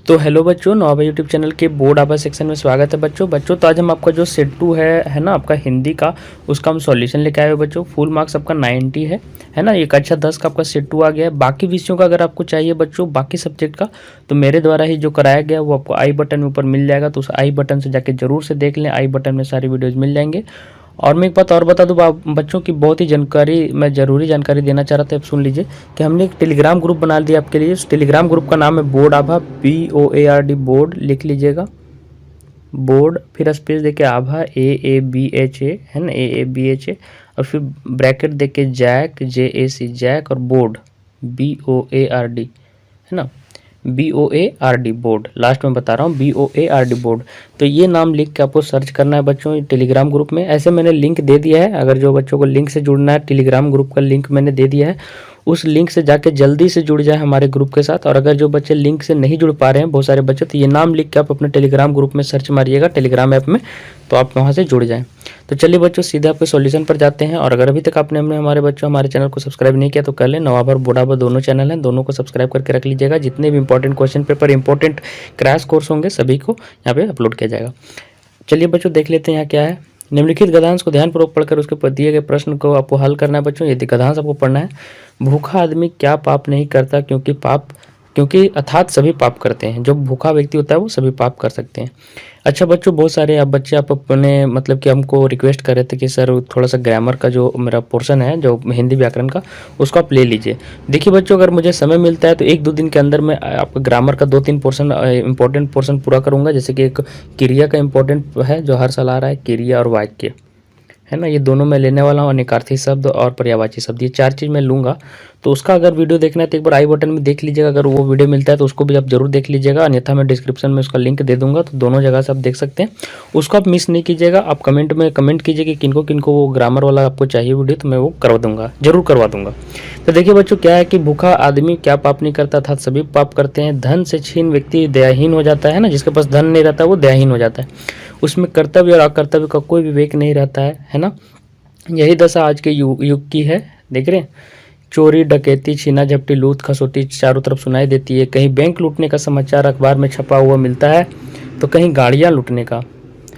तो हेलो बच्चों, नवाबा YouTube channel के बोर्ड आवर सेक्शन में स्वागत है बच्चों। तो आज हम आपका जो सेट 2 है ना आपका हिंदी का, उसका हम सॉल्यूशन लेके आए हो बच्चों। फुल मार्क्स आपका 90 है ना। एक अच्छा 10 का आपका सेट 2 आ गया है। बाकी विषयों का अगर आपको चाहिए बच्चों, बाकी सब्जेक्ट का, तो मेरे द्वारा ही जो कराया गया वो आपको आई बटन में ऊपर मिल जाएगा। तो उस आई बटन से जाके जरूर से देख लें, आई बटन में सारी वीडियोज़ मिल जाएंगे। और मैं एक बात और बता दूं बच्चों की, बहुत ही जानकारी, मैं ज़रूरी जानकारी देना चाह रहा था। अब सुन लीजिए कि हमने एक टेलीग्राम ग्रुप बना दिया आपके लिए। उस टेलीग्राम ग्रुप का नाम है बोर्ड आभा, BOARD, बोर्ड लिख लीजिएगा, बोर्ड, फिर स्पेस देके आभा, AABHA है ना, AABHA, और फिर ब्रैकेट देके जैक, JAC, जैक, और बोर्ड, BOARD है ना, BOARD बोर्ड। लास्ट में बता रहा हूँ, BOARD बोर्ड। तो ये नाम लिख के आपको सर्च करना है बच्चों टेलीग्राम ग्रुप में। ऐसे मैंने लिंक दे दिया है, अगर जो बच्चों को लिंक से जुड़ना है, टेलीग्राम ग्रुप का लिंक मैंने दे दिया है। उस लिंक से जाके जल्दी से जुड़ जाए हमारे ग्रुप के साथ। और अगर जो बच्चे लिंक से नहीं जुड़ पा रहे हैं, बहुत सारे बच्चे, तो ये नाम लिख के आप अपने टेलीग्राम ग्रुप में सर्च मारिएगा टेलीग्राम ऐप में, तो आप वहाँ से जुड़ जाएँ। तो चलिए बच्चों, सीधे आपके सॉल्यूशन पर जाते हैं। और अगर अभी तक आपने हमारे चैनल को सब्सक्राइब नहीं किया तो कर लें। नवाबा और बोर्ड आभा दोनों चैनल हैं, दोनों को सब्सक्राइब करके रख लीजिएगा। जितने भी important question paper, important crash course होंगे, सभी को यहाँ पे अपलोड किया जाएगा। चलिए बच्चों, देख लेते हैं यहाँ क्या है। निम्नलिखित गद्यांश को ध्यानपूर्वक पढ़कर उसके ऊपर दिए गए प्रश्न को आपको हल करना है बच्चों। यदि गद्यांश आपको पढ़ना है, भूखा आदमी क्या पाप नहीं करता, क्योंकि अर्थात सभी पाप करते हैं। जो भूखा व्यक्ति होता है वो सभी पाप कर सकते हैं। अच्छा बच्चों, बहुत सारे आप बच्चे आप अपने मतलब कि हमको रिक्वेस्ट कर रहे थे कि सर थोड़ा सा ग्रामर का जो मेरा पोर्शन है, जो हिंदी व्याकरण का, उसको आप ले लीजिए। देखिए बच्चों, अगर मुझे समय मिलता है तो 1-2 दिन के अंदर मैं आपका ग्रामर का 2-3 पोर्शन, इंपॉर्टेंट पोर्शन पूरा करूँगा। जैसे कि एक क्रिया का इंपॉर्टेंट है जो हर साल आ रहा है, क्रिया और वाक्य है ना, ये दोनों मैं लेने वाला हूँ। निकार्थी शब्द और पर्यायवाची शब्द, ये 4 चीज़ मैं लूँगा। तो उसका अगर वीडियो देखना है तो एक बार आई बटन में देख लीजिएगा। अगर वो वीडियो मिलता है तो उसको भी आप जरूर देख लीजिएगा, अन्यथा मैं डिस्क्रिप्शन में उसका लिंक दे दूंगा, तो दोनों जगह से आप देख सकते हैं। उसको आप मिस नहीं कीजिएगा। आप कमेंट में कमेंट कीजिए कि किनको किनको वो ग्रामर वाला आपको चाहिए वीडियो, तो मैं वो करवा दूंगा, जरूर करवा दूंगा। तो देखिए बच्चों, क्या है कि भूखा आदमी क्या पाप नहीं करता था, सभी पाप करते हैं। धन से छीन व्यक्ति दयाहीन हो जाता है ना, जिसके पास धन नहीं रहता वो दयाहीन हो जाता है। उसमें कर्तव्य और अकर्तव्य का कोई विवेक नहीं रहता है ना। यही दशा आज के युग की है। देख रहे हैं, चोरी डकैती छीना झपटी लूट खसोटी चारों तरफ सुनाई देती है। कहीं बैंक लूटने का समाचार अखबार में छपा हुआ मिलता है, तो कहीं गाड़ियां लूटने का,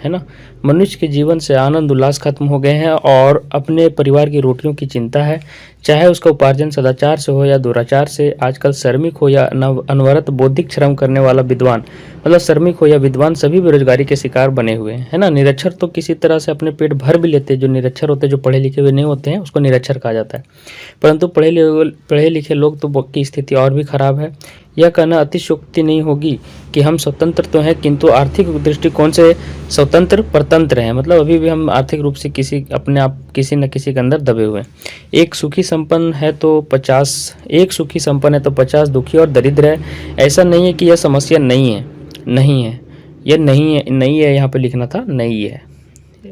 है ना। मनुष्य के जीवन से आनंद उल्लास खत्म हो गए हैं और अपने परिवार की रोटियों की चिंता है। चाहे उसका उपार्जन सदाचार से हो या दुराचार से। आजकल श्रमिक हो या अनवरत बौद्धिक श्रम करने वाला विद्वान, मतलब श्रमिक हो या विद्वान, सभी बेरोजगारी के शिकार बने हुए हैं, है ना। निरक्षर तो किसी तरह से अपने पेट भर भी लेते हैं। जो निरक्षर होते हैं, जो पढ़े लिखे हुए नहीं होते हैं, उसको निरक्षर कहा जाता है। परंतु पढ़े लिखे लोग तो की स्थिति और भी खराब है। यह कहना अतिशयोक्ति नहीं होगी कि हम स्वतंत्र तो हैं, किंतु आर्थिक दृष्टिकोण से स्वतंत्र परतंत्र हैं। मतलब अभी भी हम आर्थिक रूप से अपने आप किसी न किसी के अंदर दबे हुए हैं। एक सुखी संपन्न है तो 50 दुखी और दरिद्र है। ऐसा नहीं है कि यह समस्या नहीं है, यह नहीं है, यहाँ पे लिखना था नहीं है।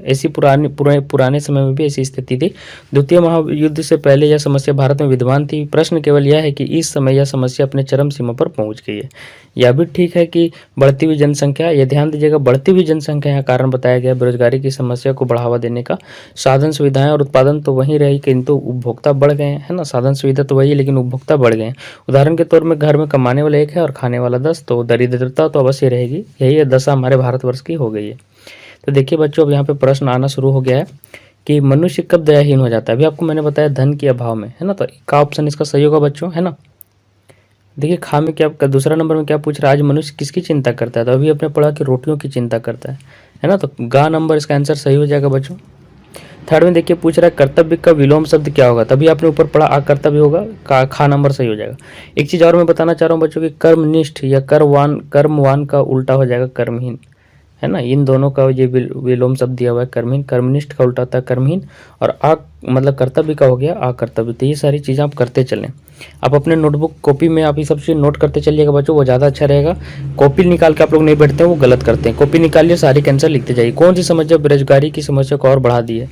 ऐसी पुराने समय में भी ऐसी स्थिति थी। द्वितीय महायुद्ध से पहले यह समस्या भारत में विद्यमान थी। प्रश्न केवल यह है कि इस समय यह समस्या अपने चरम सीमा पर पहुंच गई है। यह भी ठीक है कि बढ़ती हुई जनसंख्या, यह ध्यान दीजिएगा, बढ़ती हुई जनसंख्या यहाँ कारण बताया गया। बेरोजगारी की समस्या को बढ़ावा देने का साधन सुविधाएं और उत्पादन तो वहीं रही, किंतु उपभोक्ता बढ़ गए हैं, है ना। साधन सुविधा तो वही है, लेकिन उपभोक्ता बढ़ गए। उदाहरण के तौर में घर में कमाने वाला 1 है और खाने वाला 10, तो दरिद्रता तो अवश्य रहेगी। यही दशा हमारे भारतवर्ष की हो गई है। तो देखिए बच्चों, अब यहाँ पे प्रश्न आना शुरू हो गया है कि मनुष्य कब दयाहीन हो जाता है। अभी आपको मैंने बताया धन के अभाव में, है ना। तो का ऑप्शन इसका सही होगा बच्चों, है ना। देखिए खा में क्या, दूसरा नंबर में क्या पूछ रहा है, आज मनुष्य किसकी चिंता करता है। तो अभी आपने पढ़ा कि रोटियों की चिंता करता है ना। तो गा नंबर इसका आंसर सही हो जाएगा बच्चों। थर्ड में देखिए पूछ रहा है कर्तव्य का विलोम शब्द क्या होगा। तभी आपने ऊपर पढ़ा अकर्तव्य होगा, खा नंबर सही हो जाएगा। एक चीज़ और मैं बताना चाह रहा हूँ बच्चों कि कर्मनिष्ठ या कर्मवान का उल्टा हो जाएगा कर्महीन, है ना। इन दोनों का ये विलोम शब्द दिया हुआ है कर्महीन। कर्मनिष्ठ का उल्टा होता है कर्महीन, और मतलब कर्तव्य का हो गया अकर्तव्य। तो ये सारी चीज़ें आप करते चलें। आप अपने नोटबुक कॉपी में आप ये सब चीज़ नोट करते चलिएगा बच्चों, वो ज़्यादा अच्छा रहेगा। कॉपी निकाल के आप लोग नहीं बैठते हैं, वो गलत करते हैं। कॉपी निकालिए, सारी कैंसर लिखते जाइए। कौन सी समस्या बेरोजगारी की समस्या को और बढ़ा दी है।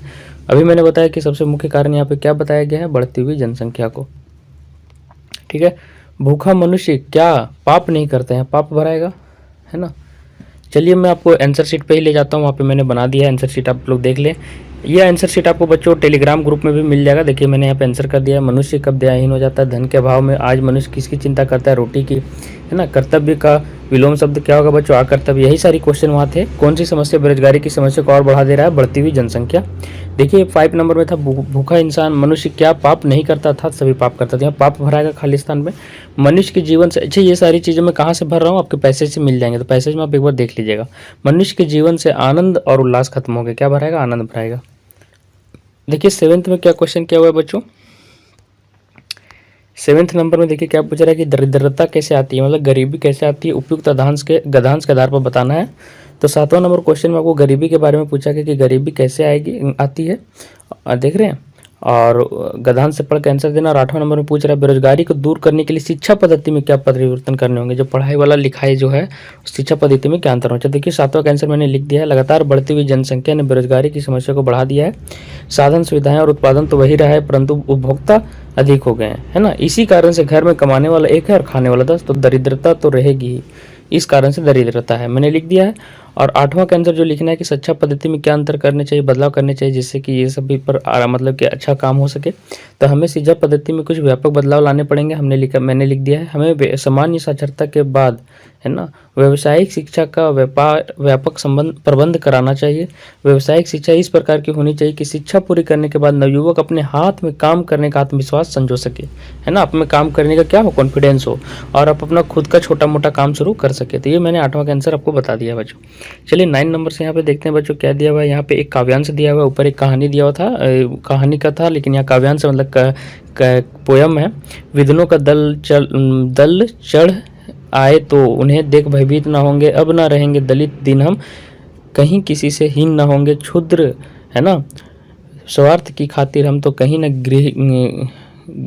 अभी मैंने बताया कि सबसे मुख्य कारण यहाँ पे क्या बताया गया है, बढ़ती हुई जनसंख्या को। ठीक है, भूखा मनुष्य क्या पाप नहीं करते हैं, पाप भराएगा, है ना। चलिए मैं आपको आंसर शीट पे ही ले जाता हूँ, वहाँ पे मैंने बना दिया है आंसर शीट, आप लोग देख लें। ये आंसर शीट आपको बच्चों टेलीग्राम ग्रुप में भी मिल जाएगा। देखिए मैंने यहाँ पे आंसर कर दिया है। मनुष्य कब दयाहीन हो जाता है, धन के अभाव में। आज मनुष्य किसकी चिंता करता है, रोटी की, है ना। कर्तव्य का विलोम शब्द क्या होगा बच्चों? आकर्तव्य। यही सारी क्वेश्चन वहाँ थे। कौन सी समस्या बेरोजगारी की समस्या को और बढ़ा दे रहा है? बढ़ती हुई जनसंख्या। देखिए 5 नंबर में था भूखा इंसान मनुष्य क्या पाप नहीं करता था? सभी पाप करता था। यहाँ पाप भराएगा खाली स्थान में। मनुष्य के जीवन से, अच्छा ये सारी चीज़ें मैं कहाँ से भर रहा हूँ? आपके पैसेज से मिल जाएंगे, तो पैसेज में आप एक बार देख लीजिएगा। मनुष्य के जीवन से आनंद और उल्लास खत्म हो गया, क्या भराएगा? आनंद भराएगा। देखिए 7th में क्या क्वेश्चन क्या हुआ है बच्चों? 7th नंबर में देखिए क्या पूछ रहा है कि दरिद्रता कैसे आती है, मतलब गरीबी कैसे आती है, उपयुक्त गद्यांश के आधार पर बताना है। तो 7वां नंबर क्वेश्चन में आपको गरीबी के बारे में पूछा गया कि गरीबी कैसे आती है, देख रहे हैं, और गद्यांश से पढ़ के आंसर देना। और 8वां नंबर में पूछ रहा है बेरोजगारी को दूर करने के लिए शिक्षा पद्धति में क्या परिवर्तन करने होंगे, जो पढ़ाई वाला लिखाई जो है शिक्षा पद्धति में क्या अंतर होना चाहिए। देखिए 7वां का आंसर मैंने लिख दिया है। लगातार बढ़ती हुई जनसंख्या ने बेरोजगारी की समस्या को बढ़ा दिया है। साधन सुविधाएं और उत्पादन तो वही रहा है, परंतु उपभोक्ता अधिक हो गए हैं, है ना। इसी कारण से घर में कमाने वाला एक है और खाने वाला 10, तो दरिद्रता तो रहेगी ही। इस कारण से दरिद्रता है, मैंने लिख दिया है। और 8वां का आंसर जो लिखना है कि शिक्षा पद्धति में क्या अंतर करने चाहिए, बदलाव करने चाहिए, जिससे कि ये सभी पर मतलब कि अच्छा काम हो सके। तो हमें शिक्षा पद्धति में कुछ व्यापक बदलाव लाने पड़ेंगे। मैंने लिख दिया है। हमें सामान्य साक्षरता के बाद, है ना, व्यावसायिक शिक्षा का व्यापक प्रबंध कराना चाहिए। व्यावसायिक शिक्षा इस प्रकार की होनी चाहिए कि शिक्षा पूरी करने के बाद नवयुवक अपने हाथ में काम करने का आत्मविश्वास संजो सके, है ना, आप में काम करने का क्या हो, कॉन्फिडेंस हो, और आप अपना खुद का छोटा मोटा काम शुरू कर सके। तो ये मैंने 8वां का आंसर आपको बता दिया बच्चों। चलिए 9 नंबर से यहाँ पे देखते हैं बच्चों क्या दिया हुआ है। यहाँ पे एक काव्यांश दिया हुआ है, ऊपर एक कहानी दिया हुआ था, कहानी का था, लेकिन यहाँ काव्यांश मतलब पोयम है। विद्वानों का दल चढ़ आए तो उन्हें देख भयभीत ना होंगे, अब ना रहेंगे दलित दिन हम, कहीं किसी से हीन ना होंगे क्षुद्र, है ना, स्वार्थ की खातिर हम तो कहीं न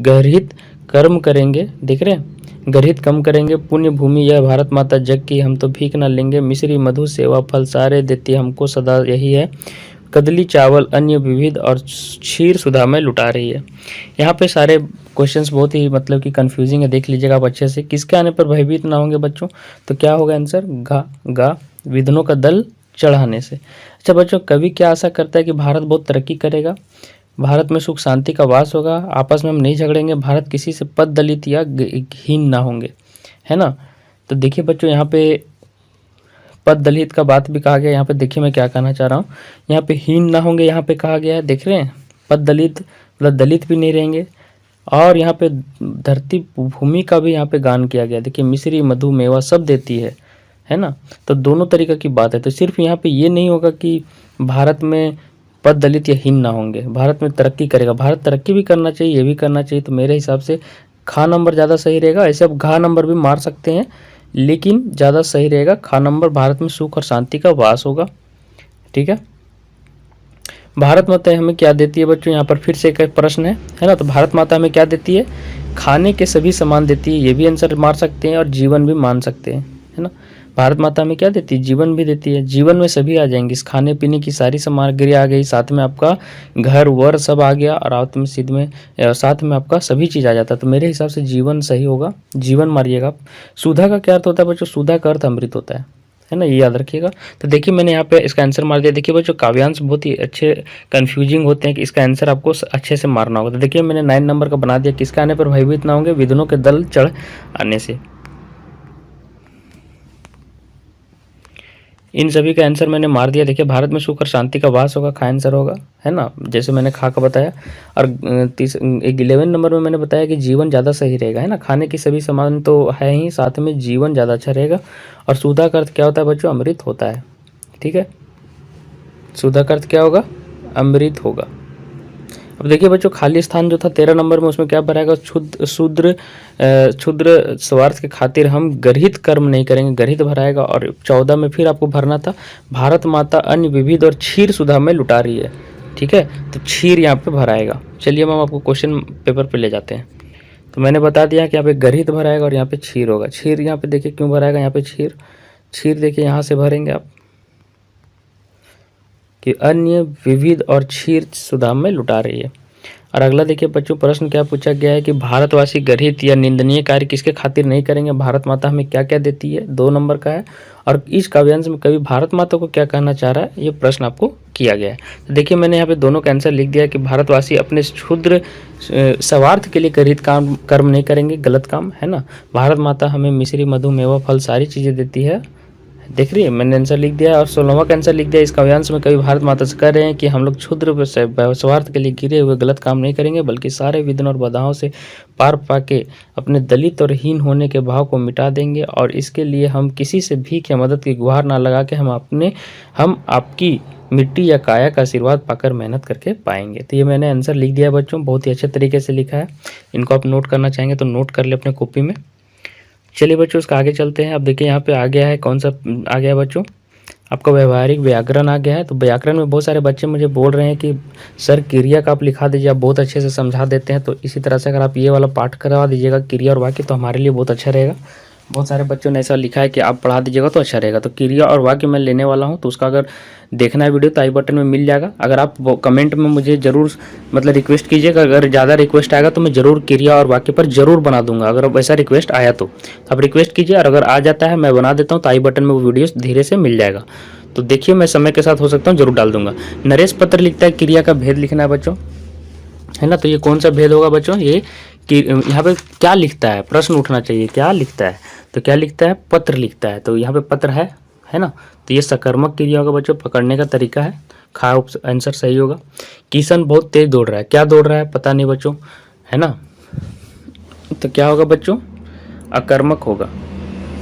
गृहित कर्म करेंगे, देख रहे हैं, गृहित कम करेंगे। पुण्य भूमि यह भारत माता जग की, हम तो भीख ना लेंगे, मिश्री मधु सेवा फल सारे देती हमको सदा यही है, कदली चावल अन्य विविध और क्षीर सुधा में लुटा रही है। यहाँ पे सारे क्वेश्चंस बहुत ही मतलब कि कंफ्यूजिंग है, देख लीजिएगा आप अच्छे से। किसके आने पर भयभीत ना होंगे बच्चों, तो क्या होगा आंसर? गा विद्वानों का दल चढ़ाने से। अच्छा बच्चों, कवि क्या आशा करता है कि भारत बहुत तरक्की करेगा, भारत में सुख शांति का वास होगा, आपस में हम नहीं झगड़ेंगे, भारत किसी से पद दलित या हीन ना होंगे, है ना। तो देखिए बच्चों यहाँ पे पद दलित का बात भी कहा गया। यहाँ पे देखिए मैं क्या कहना चाह रहा हूँ, यहाँ पे हीन ना होंगे यहाँ पे कहा गया है, देख रहे हैं, पद दलित मतलब दलित भी नहीं रहेंगे। और यहाँ पे धरती भूमि का भी यहाँ पे गान किया गया। देखिए मिश्री मधु मेवा सब देती है ना। तो दोनों तरीके की बात है। तो सिर्फ यहाँ पे ये नहीं होगा कि भारत में पद दलित या हीन ना होंगे, भारत में तरक्की करेगा, भारत तरक्की भी करना चाहिए, ये भी करना चाहिए। तो मेरे हिसाब से खा नंबर ज़्यादा सही रहेगा। ऐसे आप घा नंबर भी मार सकते हैं, लेकिन ज़्यादा सही रहेगा खा नंबर। भारत में सुख और शांति का वास होगा, ठीक है। भारत माता हमें क्या देती है बच्चों, यहाँ पर फिर से एक प्रश्न है ना। तो भारत माता हमें क्या देती है? खाने के सभी सामान देती है, ये भी आंसर मार सकते हैं, और जीवन भी मान सकते हैं, है ना। भारत माता हमें क्या देती है? जीवन भी देती है। जीवन में सभी आ जाएंगे, इस खाने पीने की सारी सामग्री आ गई, साथ में आपका घर वर सब आ गया, और रात में सिद्ध में साथ में आपका सभी चीज़ आ जाता है। तो मेरे हिसाब से जीवन सही होगा, जीवन मारिएगा आप। सुधा का क्या अर्थ होता है बच्चों? सुधा का अर्थ अमृत होता है ना, ये याद रखिएगा। तो देखिए मैंने यहाँ पे इसका आंसर मार दिया। देखिए बच्चों काव्यांश बहुत ही अच्छे कंफ्यूजिंग होते हैं कि इसका आंसर आपको अच्छे से मारना होगा। तो देखिए मैंने 9 नंबर का बना दिया, किसका आने पर भयभीत ना होंगे? विद्वानों के दल चढ़ आने से। इन सभी का आंसर मैंने मार दिया। देखिए भारत में सुख और शांति का वास होगा, खा आंसर होगा, है ना, जैसे मैंने खा का बताया। और 11 नंबर में मैंने बताया कि जीवन ज़्यादा सही रहेगा, है ना, खाने की सभी सामान तो है ही, साथ में जीवन ज़्यादा अच्छा रहेगा। और सुधा का अर्थ क्या होता है बच्चों? अमृत होता है, ठीक है। सुधा का अर्थ क्या होगा? अमृत होगा। अब देखिए बच्चों खाली स्थान जो था 13 नंबर में, उसमें क्या भराएगा? क्षुद्र स्वार्थ के खातिर हम गृहित कर्म नहीं करेंगे, गृहित भराएगा। और 14 में फिर आपको भरना था, भारत माता अन्य विविध और क्षीर सुधा में लुटा रही है, ठीक है। तो क्षीर यहाँ पे भराएगा। चलिए हम आपको क्वेश्चन पेपर पे ले जाते हैं। तो मैंने बता दिया कि यहाँ पे गृहित भराएगा और यहाँ पे क्षीर होगा। क्षीर यहाँ पे देखिए क्यों भराएगा, यहाँ पे क्षीर देखिए यहाँ से भरेंगे आप कि अन्य विविध और क्षीर सुधा में लुटा रही है। और अगला देखिए बच्चों, प्रश्न क्या पूछा गया है कि भारतवासी गर्हित या निंदनीय कार्य किसके खातिर नहीं करेंगे, भारत माता हमें क्या क्या देती है, 2 नंबर का है। और इस काव्यांश में कवि भारत माता को क्या कहना चाह रहा है, ये प्रश्न आपको किया गया है। तो देखिए मैंने यहाँ पे दोनों का आंसर लिख दिया कि भारतवासी अपने क्षुद्र स्वार्थ के लिए गर्हित कर्म नहीं करेंगे, गलत काम है ना। भारत माता हमें मिश्री मधु मेवा फल सारी चीज़ें देती है, देख रही है, मैंने आंसर लिख दिया। और 16वां का आंसर लिख दिया, इस काव्यांश में कवि भारत माता से कह रहे हैं कि हम लोग क्षुद्र स्वार्थ के लिए गिरे हुए गलत काम नहीं करेंगे, बल्कि सारे विघ्न और बाधाओं से पार पाके अपने दलित और हीन होने के भाव को मिटा देंगे। और इसके लिए हम किसी से भीख या मदद की गुहार ना लगा के हम आपकी मिट्टी या काया का आशीर्वाद पाकर मेहनत करके पाएंगे। तो ये मैंने आंसर लिख दिया बच्चों, बहुत ही अच्छे तरीके से लिखा है। इनको आप नोट करना चाहेंगे तो नोट कर ले अपने कॉपी में। चलिए बच्चों उसका आगे चलते हैं। अब देखिए यहाँ पे आ गया है, कौन सा आ गया बच्चों, आपका व्यवहारिक व्याकरण आ गया है। तो व्याकरण में बहुत सारे बच्चे मुझे बोल रहे हैं कि सर क्रिया का आप लिखा दीजिए, आप बहुत अच्छे से समझा देते हैं। तो इसी तरह से अगर आप ये वाला पाठ करवा दीजिएगा क्रिया और वाक्य, तो हमारे लिए बहुत अच्छा रहेगा। बहुत सारे बच्चों ने ऐसा लिखा है कि आप पढ़ा दीजिएगा तो अच्छा रहेगा। तो क्रिया और वाक्य मैं लेने वाला हूं, तो उसका अगर देखना है वीडियो तो आई बटन में मिल जाएगा। अगर आप वो कमेंट में मुझे ज़रूर मतलब रिक्वेस्ट कीजिएगा, अगर ज़्यादा रिक्वेस्ट आएगा तो मैं ज़रूर क्रिया और वाक्य पर ज़रूर बना दूंगा। अगर वैसा रिक्वेस्ट आया तो आप रिक्वेस्ट कीजिए, और अगर आ जाता है मैं बना देता हूँ तो आई बटन में वो वीडियो धीरे से मिल जाएगा। तो देखिए मैं समय के साथ हो सकता हूँ जरूर डाल दूंगा। नरेश पत्र लिखता है क्रिया का भेद लिखना है बच्चों, है ना। तो ये कौन सा भेद होगा बच्चों, ये कि यहाँ पे क्या लिखता है, प्रश्न उठना चाहिए क्या लिखता है। तो क्या लिखता है, पत्र लिखता है। तो यहाँ पे पत्र है ना। तो ये सकर्मक क्रिया होगा बच्चों, पकड़ने का तरीका है। खा आंसर सही होगा। किशन बहुत तेज दौड़ रहा है, क्या दौड़ रहा है पता नहीं बच्चों, है ना। तो क्या होगा बच्चों, अकर्मक होगा,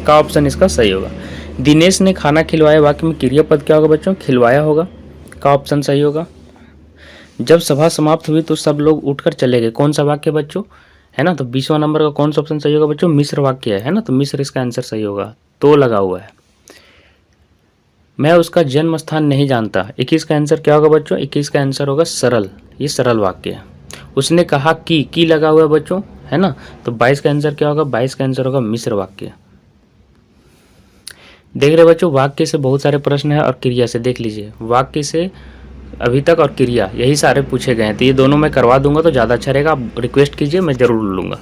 का ऑप्शन इसका सही होगा। दिनेश ने खाना खिलवाया, वाक्य में क्रियापद क्या होगा बच्चों, खिलवाया होगा, का ऑप्शन सही होगा। जब सभा समाप्त हुई तो सब लोग उठकर चले गए, कौन सा वाक्य बच्चों, है ना। तो 20वां नंबर का कौन सा ऑप्शन सही होगा बच्चों, मिश्र वाक्य है ना। तो मिश्र इसका आंसर सही होगा, तो लगा हुआ है। मैं उसका जन्म स्थान नहीं जानता, 21 का आंसर क्या होगा बच्चों, 21 का आंसर होगा सरल, ये सरल वाक्य है। उसने कहा कि लगा हुआ है बच्चों, है ना। तो 22 का आंसर क्या होगा, 22 का आंसर होगा मिश्र वाक्य। देख रहे बच्चों, वाक्य से बहुत सारे प्रश्न है और क्रिया से देख लीजिए, वाक्य से अभी तक और क्रिया यही सारे पूछे गए हैं। तो ये दोनों मैं करवा दूंगा तो ज़्यादा अच्छा रहेगा, आप रिक्वेस्ट कीजिए मैं ज़रूर लूँगा,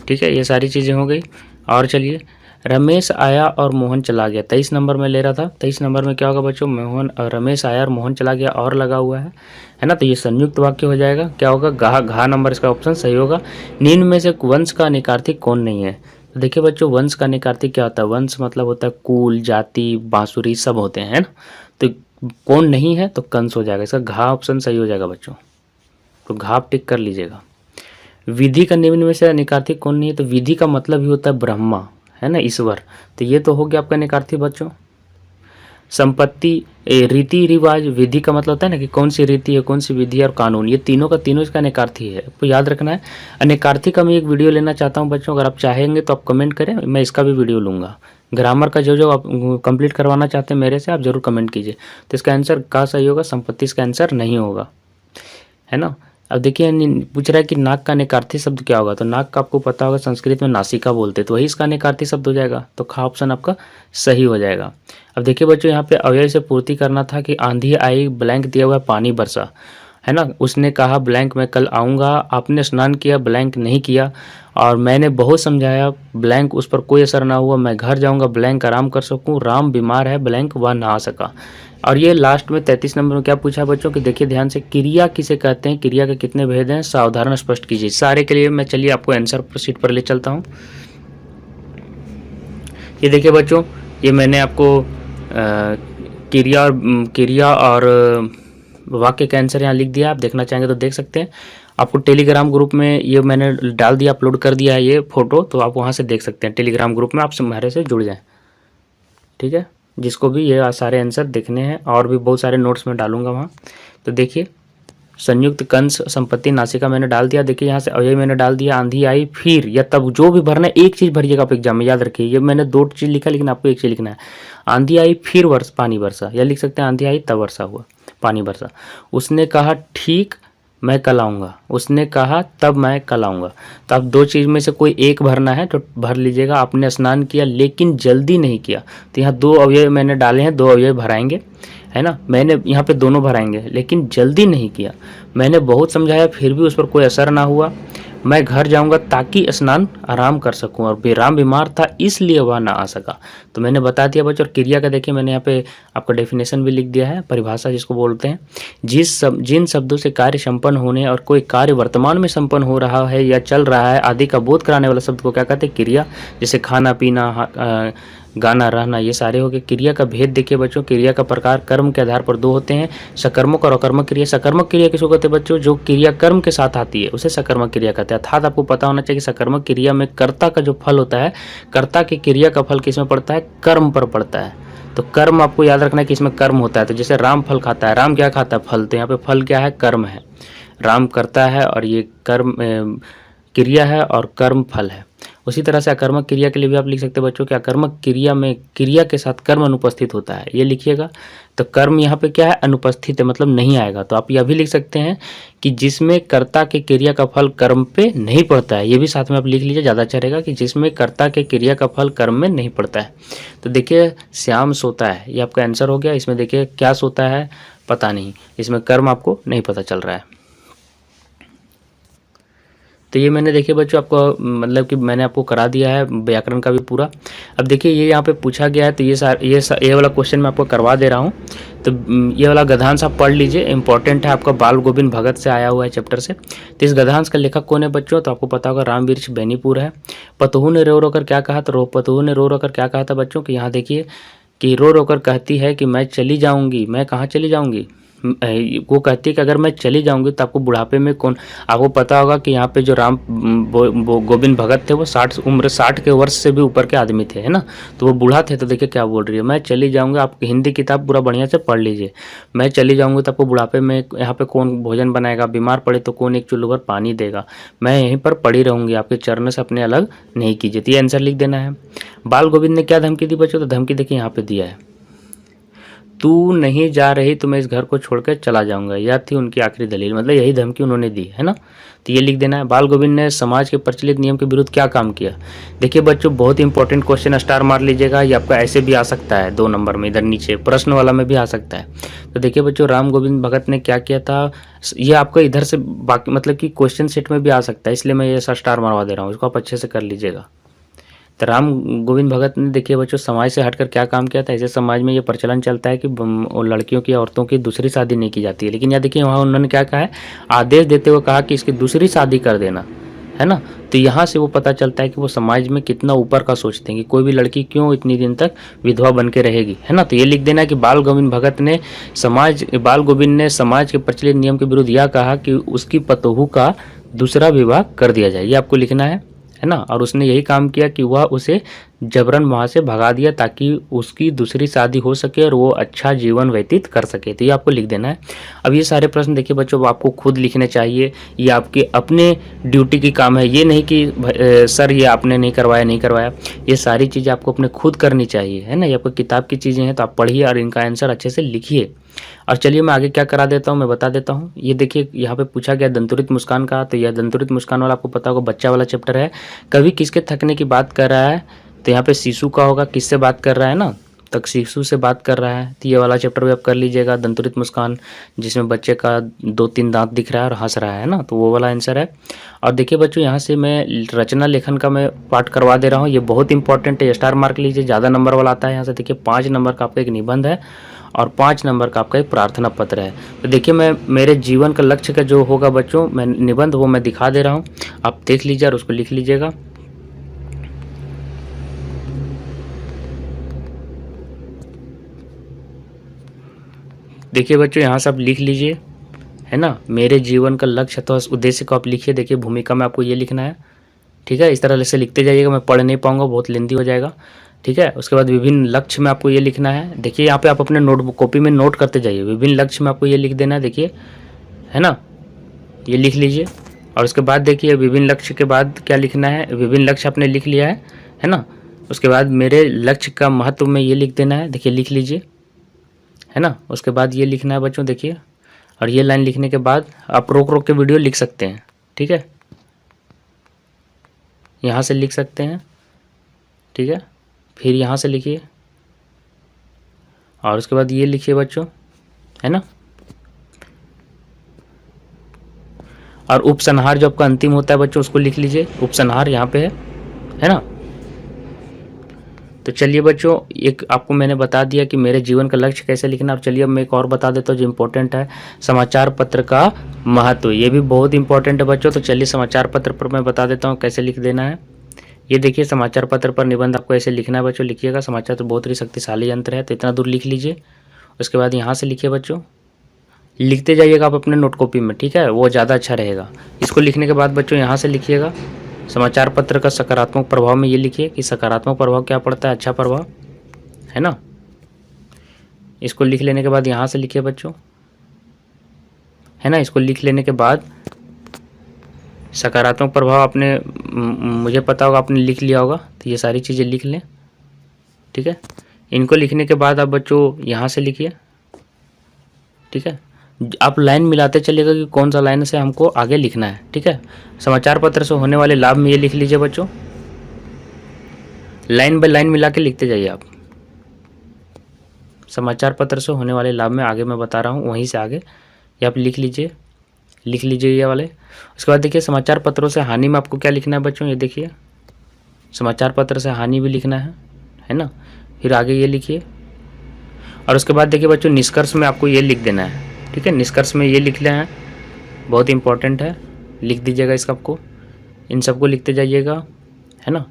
ठीक है। ये सारी चीज़ें हो गई। और चलिए, रमेश आया और मोहन चला गया, 23 नंबर में ले रहा था। 23 नंबर में क्या होगा बच्चों, रमेश आया और मोहन चला गया और लगा हुआ है ना। तो ये संयुक्त वाक्य हो जाएगा, क्या होगा, घा नंबर इसका ऑप्शन सही होगा। निम्न में से वंश का निकार्थी कौन नहीं है। तो देखिए बच्चों, वंश का निकार्थी क्या होता है, वंश मतलब होता है कुल, जाति, बांसुरी सब होते हैं, है ना। तो कौन नहीं है, तो कंस हो जाएगा, इसका घा ऑप्शन सही हो जाएगा बच्चों। तो घा टिक कर लीजिएगा। विधि का निम्न में से निकार्थी कौन नहीं है, तो विधि का मतलब ही होता है ब्रह्मा, है ना, ईश्वर। तो ये तो हो गया आपका निकार्थी बच्चों। संपत्ति, रीति रिवाज, विधि का मतलब होता है ना कि कौन सी रीति है, कौन सी विधि और कानून, ये तीनों का तीनों इसका निकार्थी है, आपको याद रखना है। अनिकार्थी का मैं एक वीडियो लेना चाहता हूँ बच्चों, अगर आप चाहेंगे तो आप कमेंट करें, मैं इसका भी वीडियो लूँगा। ग्रामर का जो आप कंप्लीट करवाना चाहते हैं मेरे से, आप जरूर कमेंट कीजिए। तो इसका आंसर का सही होगा, संपत्ति इसका आंसर नहीं होगा, है ना। अब देखिए पूछ रहा है कि नाक का निकार्थी शब्द क्या होगा। तो नाक का आपको पता होगा संस्कृत में नासिका बोलते, तो वही इसका निकार्थी शब्द हो जाएगा। तो खा ऑप्शन आपका सही हो जाएगा। अब देखिए बच्चों, यहाँ पे अव्यय से पूर्ति करना था कि आंधी आई, ब्लैंक दिया हुआ है, पानी बरसा, है ना। उसने कहा ब्लैंक मैं कल आऊँगा, आपने स्नान किया, ब्लैंक नहीं किया, और मैंने बहुत समझाया, ब्लैंक उस पर कोई असर ना हुआ, मैं घर जाऊँगा, ब्लैंक आराम कर सकूँ, राम बीमार है, ब्लैंक वह ना आ सका। और ये लास्ट में 33 नंबर में क्या पूछा है बच्चों कि देखिए ध्यान से, क्रिया किसे कहते हैं, क्रिया के कितने भेद हैं, सावधान स्पष्ट कीजिए। सारे के लिए मैं चलिए आपको आंसर शीट पर ले चलता हूँ। ये देखिए बच्चों, ये मैंने आपको क्रिया और वाक्य का आंसर यहाँ लिख दिया, आप देखना चाहेंगे तो देख सकते हैं। आपको टेलीग्राम ग्रुप में ये मैंने डाल दिया, अपलोड कर दिया है ये फोटो, तो आप वहाँ से देख सकते हैं। टेलीग्राम ग्रुप में आप हमारे से जुड़ जाएं, ठीक है। जिसको भी ये सारे आंसर देखने हैं, और भी बहुत सारे नोट्स में डालूंगा वहाँ। तो देखिए, संयुक्त, कंस, संपत्ति, नासिका मैंने डाल दिया। देखिए यहाँ से अवयव मैंने डाल दिया, आंधी आई, फिर या तब, जो भी भरना है एक चीज़ भरिएगा आप एग्जाम में, याद रखिए। ये मैंने 2 चीज़ लिखा, लेकिन आपको एक चीज़ लिखना है। आंधी आई फिर पानी बरसा, या लिख सकते हैं आंधी आई तब वर्षा हुआ, पानी बरसा। उसने कहा ठीक मैं कल आऊँगा, उसने कहा तब मैं कल आऊँगा। तो आप 2 चीज़ में से कोई एक भरना है तो भर लीजिएगा। आपने स्नान किया लेकिन जल्दी नहीं किया, तो यहाँ 2 अवयव मैंने डाले हैं, 2 अवयव भराएंगे, है ना। मैंने यहाँ पे दोनों भराएंगे, लेकिन जल्दी नहीं किया। मैंने बहुत समझाया फिर भी उस पर कोई असर ना हुआ। मैं घर जाऊंगा ताकि स्नान आराम कर सकूं, और बेराम बीमार था इसलिए वह ना आ सका। तो मैंने बता दिया बच्चों। और क्रिया का देखिए मैंने यहाँ पे आपका डेफिनेशन भी लिख दिया है, परिभाषा जिसको बोलते हैं। जिन शब्दों से कार्य संपन्न होने और कोई कार्य वर्तमान में संपन्न हो रहा है या चल रहा है आदि का बोध कराने वाला शब्द को क्या कहते हैं? क्रिया। जैसे खाना पीना, गाना, रहना, ये सारे हो गए। क्रिया का भेद देखिए बच्चों। क्रिया का प्रकार कर्म के आधार पर दो होते हैं, सकर्मक और अकर्मक क्रिया। सकर्मक क्रिया किसको कहते हैं बच्चों? जो क्रिया कर्म के साथ आती है उसे सकर्मक क्रिया कहते हैं। अर्थात आपको पता होना चाहिए कि सकर्मक क्रिया में कर्ता का जो फल होता है, कर्ता की क्रिया का फल किस में पड़ता है? कर्म पर पड़ता है। तो कर्म आपको याद रखना है कि इसमें कर्म होता है। तो जैसे राम फल खाता है, राम क्या खाता है? फल। तो यहाँ पे फल क्या है? कर्म है। राम करता है और ये कर्म क्रिया है और कर्म फल है। उसी तरह से अकर्मक क्रिया के लिए भी आप लिख सकते हैं बच्चों कि अकर्मक क्रिया में क्रिया के साथ कर्म अनुपस्थित होता है, ये लिखिएगा। तो कर्म यहाँ पे क्या है? अनुपस्थित है, मतलब नहीं आएगा। तो आप यह भी लिख सकते हैं कि जिसमें कर्ता के क्रिया का फल कर्म पे नहीं पड़ता है, ये भी साथ में आप लिख लीजिए, ज़्यादा अच्छा रहेगा कि जिसमें कर्ता के क्रिया का फल कर्म में नहीं पड़ता है। तो देखिए श्याम सोता है, ये आपका आंसर हो गया। इसमें देखिए क्या सोता है पता नहीं, इसमें कर्म आपको नहीं पता चल रहा है। तो ये मैंने देखिए बच्चों आपको मतलब कि मैंने आपको करा दिया है व्याकरण का भी पूरा। अब देखिए ये यहाँ पे पूछा गया है, तो ये वाला क्वेश्चन मैं आपको करवा दे रहा हूँ। तो ये वाला गद्यांश आप पढ़ लीजिए, इंपॉर्टेंट है, आपका बाल गोविंद भगत से आया हुआ है चैप्टर से। तो इस गद्यांश का लेखक कौन है बच्चों? तो आपको पता होगा रामवृक्ष बेनीपुर है। पतहू ने रो रो कर क्या कहा? तो पतहू ने रो रो कर क्या कहा था बच्चों? कि यहाँ देखिए कि रो रो कर कहती है कि मैं चली जाऊँगी। मैं कहाँ चली जाऊँगी? वो कहती है कि अगर मैं चली जाऊंगी तो आपको बुढ़ापे में कौन, आपको पता होगा कि यहाँ पे जो गोविंद भगत थे वो 60 के वर्ष से भी ऊपर के आदमी थे, है ना। तो वो बूढ़ा थे। तो देखिए क्या बोल रही है, मैं चली जाऊंगी। आप हिंदी किताब पूरा बढ़िया से पढ़ लीजिए। मैं चली जाऊंगी तो आपको बुढ़ापे में यहाँ पे कौन भोजन बनाएगा? बीमार पड़े तो कौन एक चुल्लू भर पानी देगा? मैं यहीं पर पड़ी रहूंगी, आपके चरणों से अपने अलग नहीं कीजिए। तो ये आंसर लिख देना है। बाल गोविंद ने क्या धमकी दी बच्चों? तो धमकी देखिए यहाँ पे दिया है, तू नहीं जा रही तो मैं इस घर को छोड़कर चला जाऊंगा। यह थी उनकी आखिरी दलील, मतलब यही धमकी उन्होंने दी, है ना। तो ये लिख देना है। बाल गोविंद ने समाज के प्रचलित नियम के विरुद्ध क्या काम किया? देखिए बच्चों बहुत इंपॉर्टेंट क्वेश्चन, स्टार मार लीजिएगा। ये आपका ऐसे भी आ सकता है 2 नंबर में, इधर नीचे प्रश्न वाला में भी आ सकता है। तो देखिए बच्चों राम गोविंद भगत ने क्या किया था, ये आपका इधर से बाकी मतलब कि क्वेश्चन सेट में भी आ सकता है, इसलिए मैं ये स्टार मारवा दे रहा हूँ, इसको आप अच्छे से कर लीजिएगा। तो राम गोविंद भगत ने देखिए बच्चों समाज से हटकर क्या काम किया था। ऐसे समाज में ये प्रचलन चलता है कि लड़कियों की, औरतों की दूसरी शादी नहीं की जाती है, लेकिन यहाँ देखिए वहाँ उन्होंने क्या कहा है, आदेश देते हुए कहा कि इसकी दूसरी शादी कर देना, है ना। तो यहाँ से वो पता चलता है कि वो समाज में कितना ऊपर का सोचते हैं कि कोई भी लड़की क्यों इतनी दिन तक विधवा बन के रहेगी, है ना। तो ये लिख देना कि बाल गोविंद ने समाज के प्रचलित नियम के विरुद्ध यह कहा कि उसकी पतोहू का दूसरा विवाह कर दिया जाए, ये आपको लिखना है ना। और उसने यही काम किया कि वह उसे जबरन वहाँ से भगा दिया ताकि उसकी दूसरी शादी हो सके और वो अच्छा जीवन व्यतीत कर सके। तो ये आपको लिख देना है। अब ये सारे प्रश्न देखिए बच्चों आपको खुद लिखने चाहिए, ये आपके अपने ड्यूटी की काम है। ये नहीं कि सर ये आपने नहीं करवाया, ये सारी चीज़ें आपको अपने खुद करनी चाहिए, है ना। ये आपको किताब की चीज़ें हैं, तो आप पढ़िए और इनका आंसर अच्छे से लिखिए। और चलिए मैं आगे क्या करा देता हूँ, मैं बता देता हूँ। ये देखिए यहाँ पे पूछा गया दंतुरित मुस्कान का, तो यह दंतुरित मुस्कान वाला आपको पता होगा बच्चा वाला चैप्टर है। कवि किसके थकने की बात कर रहा है? तो यहाँ पे शिशु का होगा, किससे बात कर रहा है ना, तक शिशु से बात कर रहा है। तो ये वाला चैप्टर भी आप कर लीजिएगा, दंतुरित मुस्कान, जिसमें बच्चे का 2-3 दांत दिख रहा है और हंस रहा है ना, तो वो वाला आंसर है। और देखिए बच्चों यहाँ से मैं रचना लेखन का मैं पाठ करवा दे रहा हूँ, ये बहुत इंपॉर्टेंट है, स्टार मार्क लीजिए, ज़्यादा नंबर वाला आता है। यहाँ से देखिए 5 नंबर का आपका एक निबंध है और 5 नंबर का आपका एक प्रार्थना पत्र है। तो देखिए मैं मेरे जीवन का लक्ष्य का जो होगा बच्चों, मैं निबंध वो मैं दिखा दे रहा हूँ, आप देख लीजिए और उसको लिख लीजिएगा। देखिए बच्चों यहाँ से आप लिख लीजिए, है ना, मेरे जीवन का लक्ष्य तो उद्देश्य को आप लिखिए। देखिए भूमिका में आपको ये लिखना है, ठीक है। इस तरह से लिखते जाइएगा, मैं पढ़ नहीं पाऊंगा, बहुत लेंथी हो जाएगा, ठीक है। उसके बाद विभिन्न लक्ष्य में आपको ये लिखना है। देखिए यहाँ पे आप अपने नोटबुक कॉपी में नोट करते जाइए, विभिन्न लक्ष्य में आपको ये लिख देना है, देखिए, है ना, ये लिख लीजिए। और उसके बाद देखिए विभिन्न लक्ष्य के बाद क्या लिखना है, विभिन्न लक्ष्य आपने लिख लिया है ना। उसके बाद मेरे लक्ष्य का महत्व में ये लिख देना है, देखिए लिख लीजिए, है ना। उसके बाद ये लिखना है बच्चों, देखिए। और ये लाइन लिखने के बाद आप रोक रोक के वीडियो लिख सकते हैं, ठीक है, यहाँ से लिख सकते हैं, ठीक है। फिर यहाँ से लिखिए और उसके बाद ये लिखिए बच्चों, है ना। और उपसंहार जो आपका अंतिम होता है बच्चों उसको लिख लीजिए, उपसंहार यहाँ पे है ना। तो चलिए बच्चों, एक आपको मैंने बता दिया कि मेरे जीवन का लक्ष्य कैसे लिखना। और चलिए अब मैं एक और बता देता हूँ जो इम्पोर्टेंट है, समाचार पत्र का महत्व। ये भी बहुत इंपॉर्टेंट है बच्चों। तो चलिए समाचार पत्र पर मैं बता देता हूँ कैसे लिख देना है। ये देखिए, समाचार पत्र पर निबंध आपको ऐसे लिखना है बच्चों। लिखिएगा, समाचार तो बहुत ही शक्तिशाली यंत्र है, तो इतना दूर लिख लीजिए। उसके बाद यहाँ से लिखिए बच्चों, लिखते जाइएगा आप अपने नोट कॉपी में, ठीक है, वो ज़्यादा अच्छा रहेगा। इसको लिखने के बाद बच्चों यहाँ से लिखिएगा, समाचार पत्र का सकारात्मक प्रभाव में ये लिखिए कि सकारात्मक प्रभाव क्या पड़ता है, अच्छा प्रभाव, है ना। इसको लिख लेने के बाद यहाँ से लिखिए बच्चों, है ना। इसको लिख लेने के बाद सकारात्मक प्रभाव आपने, मुझे पता होगा आपने लिख लिया होगा, तो ये सारी चीज़ें लिख लें, ठीक है। इनको लिखने के बाद आप बच्चों यहाँ से लिखिए, ठीक है। आप लाइन मिलाते चलिएगा कि कौन सा लाइन से हमको आगे लिखना है, ठीक है। समाचार पत्र से होने वाले लाभ में ये लिख लीजिए बच्चों, लाइन बाय लाइन मिला के लिखते जाइए आप। समाचार पत्र से होने वाले लाभ में आगे मैं बता रहा हूँ, वहीं से आगे ये आप लिख लीजिए, लिख लीजिए ये वाले। उसके बाद देखिए, समाचार पत्रों से हानि में आपको क्या लिखना है बच्चों, ये देखिए, समाचार पत्र से हानि भी लिखना है ना। फिर आगे ये लिखिए। और उसके बाद देखिए बच्चों, निष्कर्ष में आपको ये लिख देना है, ठीक है। निष्कर्ष में ये लिख लेना है, बहुत इंपॉर्टेंट है, लिख दीजिएगा इसका आपको, इन सबको लिखते जाइएगा, है ना।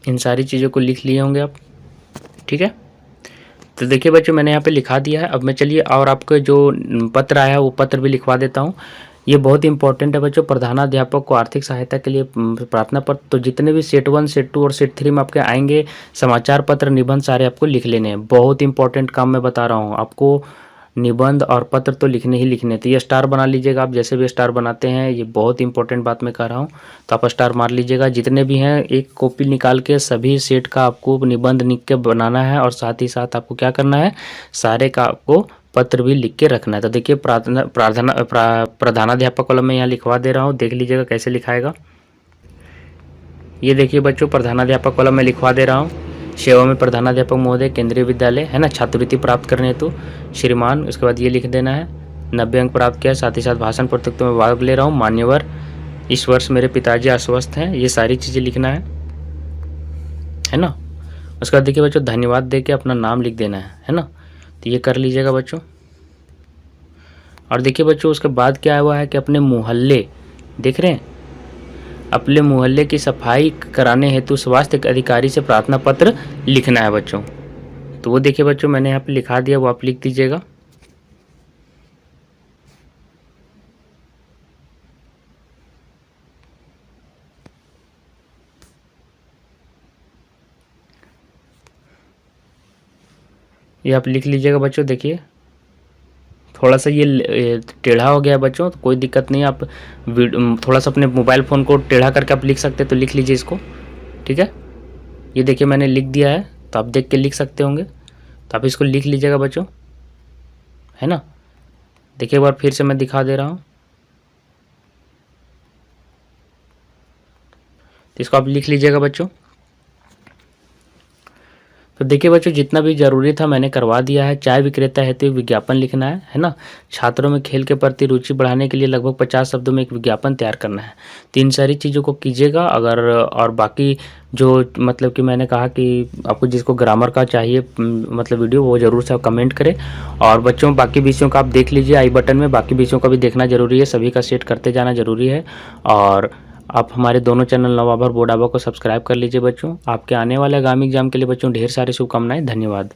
इन सारी चीज़ों को लिख लिए होंगे आप, ठीक है। तो देखिए बच्चों, मैंने यहाँ पे लिखा दिया है। अब मैं चलिए और आपको जो पत्र आया है वो पत्र भी लिखवा देता हूँ। ये बहुत इंपॉर्टेंट है बच्चों, प्रधानाध्यापक को आर्थिक सहायता के लिए प्रार्थना पत्र। तो जितने भी सेट 1, सेट 2 और सेट 3 में आपके आएंगे समाचार पत्र निबंध सारे आपको लिख लेने हैं। बहुत इंपॉर्टेंट काम मैं बता रहा हूँ आपको, निबंध और पत्र तो लिखने ही लिखने। तो ये स्टार बना लीजिएगा आप, जैसे भी स्टार बनाते हैं, ये बहुत इंपॉर्टेंट बात मैं कर रहा हूँ, तो आप स्टार मार लीजिएगा। जितने भी हैं एक कॉपी निकाल के सभी सेट का आपको निबंध लिख के बनाना है, और साथ ही साथ आपको क्या करना है, सारे का आपको पत्र भी लिख के रखना है। तो देखिए, प्रधानाध्यापक वाला मैं यहाँ लिखवा दे रहा हूँ, देख लीजिएगा कैसे लिखाएगा। ये देखिए बच्चों, प्रधानाध्यापक वाला मैं लिखवा दे रहा हूँ, सेवा में प्रधानाध्यापक महोदय, केंद्रीय विद्यालय, है ना, छात्रवृत्ति प्राप्त करने हेतु श्रीमान। उसके बाद ये लिख देना है, 90 अंक प्राप्त किया, साथ ही साथ भाषण प्रतियोगिता में भाग ले रहा हूँ, मान्यवर, इस वर्ष मेरे पिताजी अस्वस्थ हैं, ये सारी चीज़ें लिखना है ना। उसके बाद देखिए बच्चों, धन्यवाद दे के अपना नाम लिख देना है ना। तो ये कर लीजिएगा बच्चों। और देखिए बच्चों, उसके बाद क्या हुआ है कि अपने मोहल्ले, देख रहे हैं, अपने मोहल्ले की सफाई कराने हेतु स्वास्थ्य अधिकारी से प्रार्थना पत्र लिखना है बच्चों। तो वो देखिए बच्चों, मैंने यहाँ पे लिखा दिया, वो आप लिख दीजिएगा। ये आप लिख लीजिएगा बच्चों। देखिए थोड़ा सा ये टेढ़ा हो गया बच्चों, तो कोई दिक्कत नहीं, आप थोड़ा सा अपने मोबाइल फ़ोन को टेढ़ा करके आप लिख सकते हैं, तो लिख लीजिए इसको, ठीक है। ये देखिए मैंने लिख दिया है, तो आप देख के लिख सकते होंगे, तो आप इसको लिख लीजिएगा बच्चों, है ना। देखिए एक बार फिर से मैं दिखा दे रहा हूँ, तो इसको आप लिख लीजिएगा बच्चों। तो देखिए बच्चों, जितना भी जरूरी था मैंने करवा दिया है। चाय विक्रेता हेतु विज्ञापन लिखना है ना। छात्रों में खेल के प्रति रुचि बढ़ाने के लिए लगभग 50 शब्दों में एक विज्ञापन तैयार करना है। तो इन सारी चीज़ों को कीजिएगा। अगर और बाकी जो मतलब कि मैंने कहा कि आपको जिसको ग्रामर का चाहिए मतलब वीडियो, वो ज़रूर से आप कमेंट करें। और बच्चों बाकी विषयों का आप देख लीजिए, आई बटन में बाकी विषयों का भी देखना जरूरी है, सभी का सेट करते जाना जरूरी है। और आप हमारे दोनों चैनल नवाभर बोर्ड आभा को सब्सक्राइब कर लीजिए बच्चों। आपके आने वाले आगामी एग्जाम के लिए बच्चों ढेर सारी शुभकामनाएं। धन्यवाद।